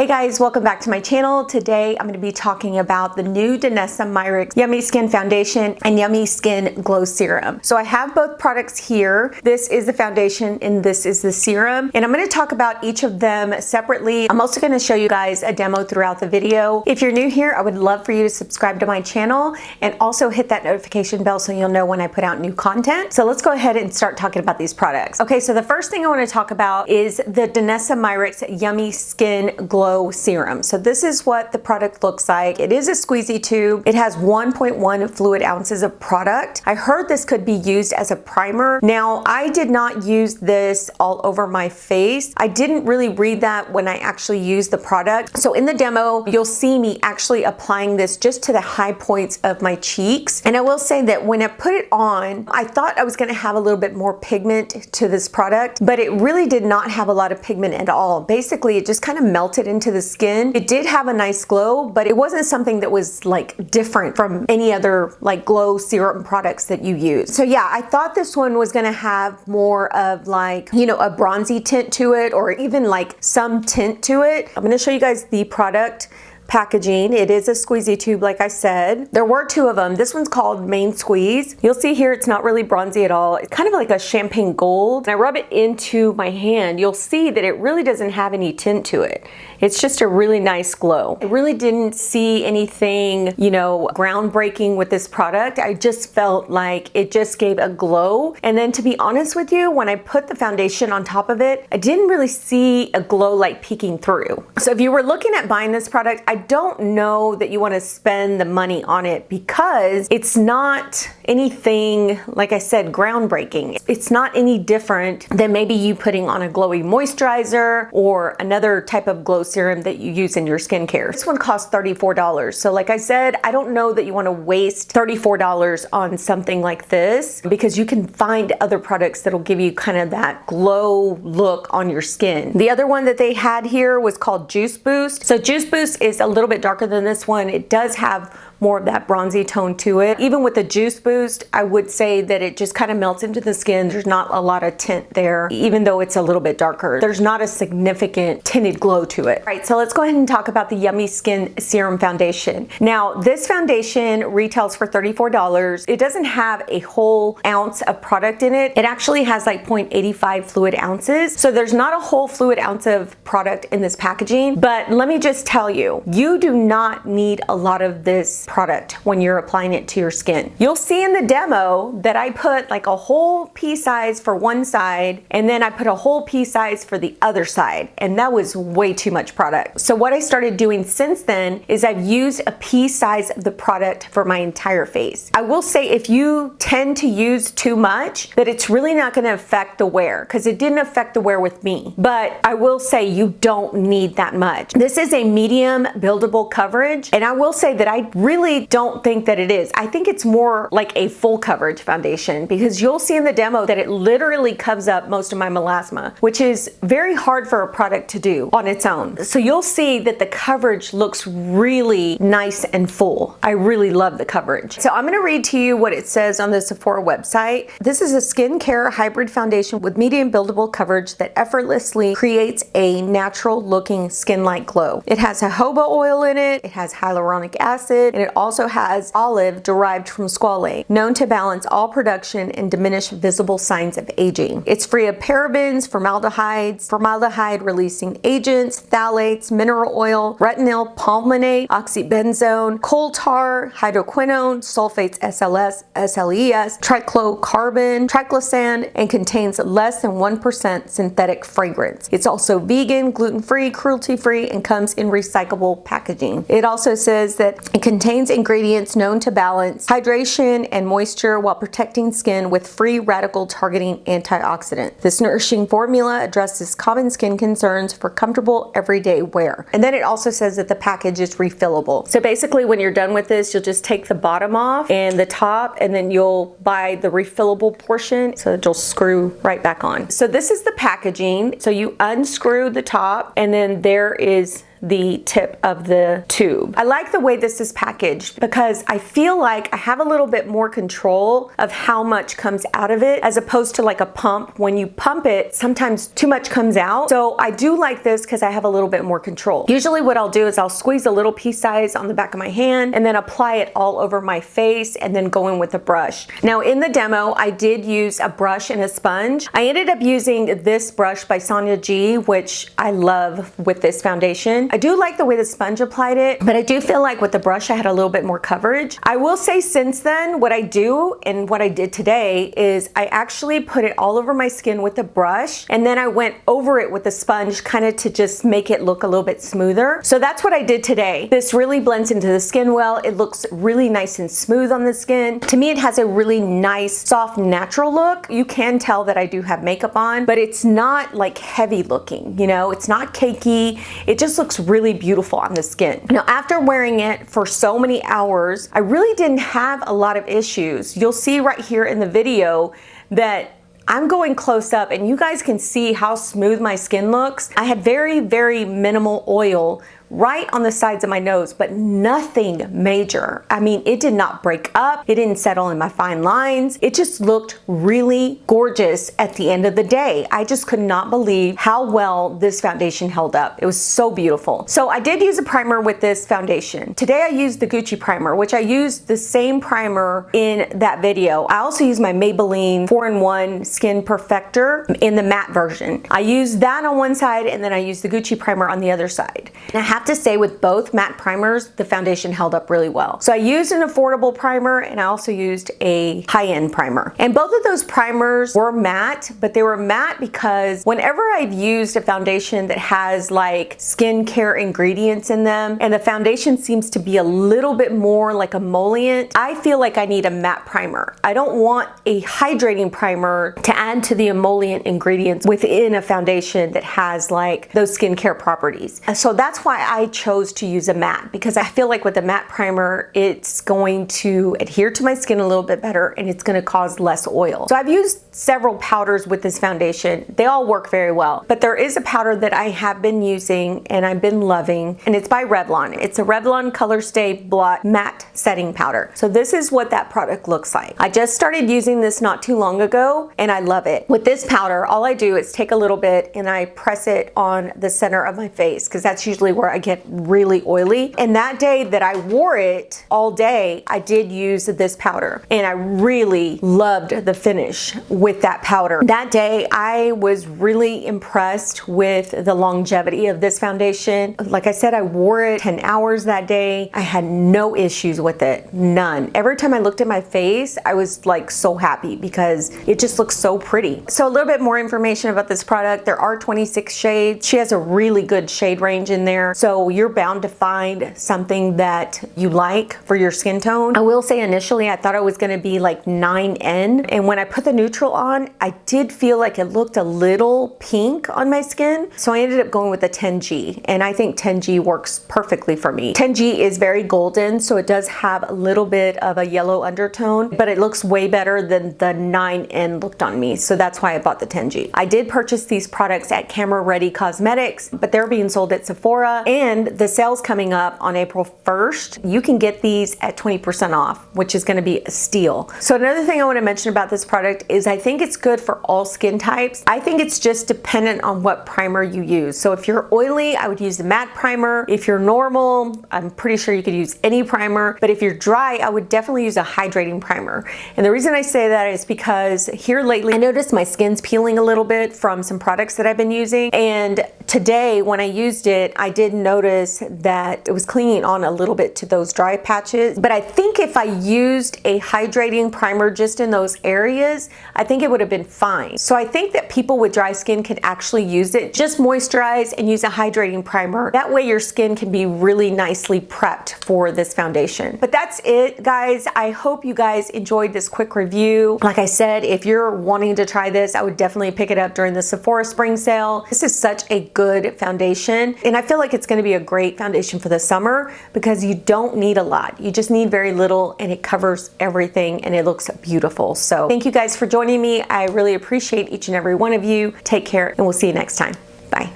Hey guys, welcome back to my channel. Today I'm going to be talking about the new Danessa Myricks Yummy Skin Foundation and Yummy Skin Glow Serum. So I have both products here. This is the foundation and this is the serum. And I'm going to talk about each of them separately. I'm also going to show you guys a demo throughout the video. If you're new here, I would love for you to subscribe to my channel and also hit that notification bell so you'll know when I put out new content. So let's go ahead and start talking about these products. Okay, so the first thing I want to talk about is the Danessa Myricks Yummy Skin Glow Serum. So this is what the product looks like. It is a squeezy tube. It has 1.1 fluid ounces of product. I heard this could be used as a primer. Now, I did not use this all over my face. I didn't really read that when I actually used the product. So in the demo, you'll see me actually applying this just to the high points of my cheeks. And I will say that when I put it on, I thought I was going to have a little bit more pigment to this product, but it really did not have a lot of pigment at all. Basically, it just kind of melted into the skin. It did have a nice glow, but it wasn't something that was like different from any other like glow serum products that you use. So yeah, I thought this one was gonna have more of like, you know, a bronzy tint to it or even like some tint to it. I'm gonna show you guys the product packaging. It is a squeezy tube, like I said. There were two of them. This one's called Main Squeeze. You'll see here it's not really bronzy at all. It's kind of like a champagne gold. When I rub it into my hand, you'll see that it really doesn't have any tint to it. It's just a really nice glow. I really didn't see anything, you know, groundbreaking with this product. I just felt like it just gave a glow. And then to be honest with you, when I put the foundation on top of it, I didn't really see a glow like peeking through. So if you were looking at buying this product, I don't know that you want to spend the money on it because it's not anything, like I said, groundbreaking. It's not any different than maybe you putting on a glowy moisturizer or another type of glow serum that you use in your skincare. This one costs $34. So like I said, I don't know that you want to waste $34 on something like this because you can find other products that'll give you kind of that glow look on your skin. The other one that they had here was called Juice Boost. So Juice Boost is a little bit darker than this one. It does have more of that bronzy tone to it. Even with the Juice Boost, I would say that it just kind of melts into the skin. There's not a lot of tint there, even though it's a little bit darker. There's not a significant tinted glow to it. All right, so let's go ahead and talk about the Yummy Skin Serum Foundation. Now, this foundation retails for $34. It doesn't have a whole ounce of product in it. It actually has like 0.85 fluid ounces. So there's not a whole fluid ounce of product in this packaging, but let me just tell you, you do not need a lot of this product when you're applying it to your skin. You'll see in the demo that I put like a whole pea size for one side and then I put a whole pea size for the other side, and that was way too much product. So what I started doing since then is I've used a pea size of the product for my entire face. I will say if you tend to use too much, that it's really not going to affect the wear, because it didn't affect the wear with me. But I will say you don't need that much. This is a medium buildable coverage, and I will say that I really don't think that it is. I think it's more like a full coverage foundation, because you'll see in the demo that it literally covers up most of my melasma, which is very hard for a product to do on its own. So you'll see that the coverage looks really nice and full. I really love the coverage. So I'm going to read to you what it says on the Sephora website. This is a skincare hybrid foundation with medium buildable coverage that effortlessly creates a natural looking skin-like glow. It has jojoba oil in it, it has hyaluronic acid, and it also has olive derived from squalane, known to balance all production and diminish visible signs of aging. It's free of parabens, formaldehydes, formaldehyde-releasing agents, phthalates, mineral oil, retinol, palmitoate, oxybenzone, coal tar, hydroquinone, sulfates SLS, SLES, trichlocarbon, triclosan, and contains less than 1% synthetic fragrance. It's also vegan, gluten-free, cruelty-free, and comes in recyclable packaging. It also says that it contains ingredients known to balance hydration and moisture while protecting skin with free radical targeting antioxidant. This nourishing formula addresses common skin concerns for comfortable everyday wear. And then it also says that the package is refillable. So basically when you're done with this, you'll just take the bottom off and the top, and then you'll buy the refillable portion so that you'll screw right back on. So this is the packaging. So you unscrew the top, and then there is the tip of the tube. I like the way this is packaged because I feel like I have a little bit more control of how much comes out of it as opposed to like a pump. When you pump it, sometimes too much comes out. So I do like this because I have a little bit more control. Usually what I'll do is I'll squeeze a little piece size on the back of my hand and then apply it all over my face and then go in with a brush. Now in the demo, I did use a brush and a sponge. I ended up using this brush by Sonia G, which I love with this foundation. I do like the way the sponge applied it, but I do feel like with the brush I had a little bit more coverage. I will say since then, what I do and what I did today is I actually put it all over my skin with the brush and then I went over it with the sponge kind of to just make it look a little bit smoother. So that's what I did today. This really blends into the skin well. It looks really nice and smooth on the skin. To me, it has a really nice, soft, natural look. You can tell that I do have makeup on, but it's not like heavy looking, you know, it's not cakey. It just looks really beautiful on the skin. Now, after wearing it for so many hours, I really didn't have a lot of issues. You'll see right here in the video that I'm going close up and you guys can see how smooth my skin looks. I had very, very minimal oil right on the sides of my nose, but nothing major. I mean, it did not break up. It didn't settle in my fine lines. It just looked really gorgeous at the end of the day. I just could not believe how well this foundation held up. It was so beautiful. So I did use a primer with this foundation. Today I used the Gucci primer, which I used the same primer in that video. I also used my Maybelline 4-in-1 Skin Perfector in the matte version. I used that on one side and then I used the Gucci primer on the other side. And I have to say with both matte primers, the foundation held up really well. So I used an affordable primer and I also used a high-end primer. And both of those primers were matte, but they were matte because whenever I've used a foundation that has like skincare ingredients in them and the foundation seems to be a little bit more like emollient, I feel like I need a matte primer. I don't want a hydrating primer to add to the emollient ingredients within a foundation that has like those skincare properties. So that's why I chose to use a matte, because I feel like with a matte primer, it's going to adhere to my skin a little bit better and it's going to cause less oil. So I've used several powders with this foundation. They all work very well, but there is a powder that I have been using and I've been loving, and it's by Revlon. It's a Revlon Color Stay Blot Matte Setting Powder. So this is what that product looks like. I just started using this not too long ago and I love it. With this powder, all I do is take a little bit and I press it on the center of my face because that's usually where I get really oily. And that day that I wore it all day, I did use this powder and I really loved the finish with that powder. That day, I was really impressed with the longevity of this foundation. Like I said, I wore it 10 hours that day. I had no issues with it, none. Every time I looked at my face, I was like so happy because it just looks so pretty. So a little bit more information about this product. There are 26 shades. She has a really good shade range in there. So you're bound to find something that you like for your skin tone. I will say initially I thought it was going to be like 9N, and when I put the neutral on, I did feel like it looked a little pink on my skin. So I ended up going with the 10G, and I think 10G works perfectly for me. 10G is very golden, so it does have a little bit of a yellow undertone, but it looks way better than the 9N looked on me. So that's why I bought the 10G. I did purchase these products at Camera Ready Cosmetics, but they're being sold at Sephora, and the sale's coming up on April 1st. You can get these at 20% off, which is going to be a steal. So another thing I want to mention about this product is I think it's good for all skin types. I think it's just dependent on what primer you use. So if you're oily, I would use the matte primer. If you're normal, I'm pretty sure you could use any primer. But if you're dry, I would definitely use a hydrating primer. And the reason I say that is because here lately, I noticed my skin's peeling a little bit from some products that I've been using. And today, when I used it, I did notice that it was clinging on a little bit to those dry patches. But I think if I used a hydrating primer just in those areas, I think it would have been fine. So I think that people with dry skin can actually use it. Just moisturize and use a hydrating primer. That way your skin can be really nicely prepped for this foundation. But that's it, guys. I hope you guys enjoyed this quick review. Like I said, if you're wanting to try this, I would definitely pick it up during the Sephora spring sale. This is such a good foundation, and I feel like it's going to be a great foundation for the summer because you don't need a lot. You just need very little and it covers everything and it looks beautiful. So thank you guys for joining me. I really appreciate each and every one of you. Take care and we'll see you next time. Bye.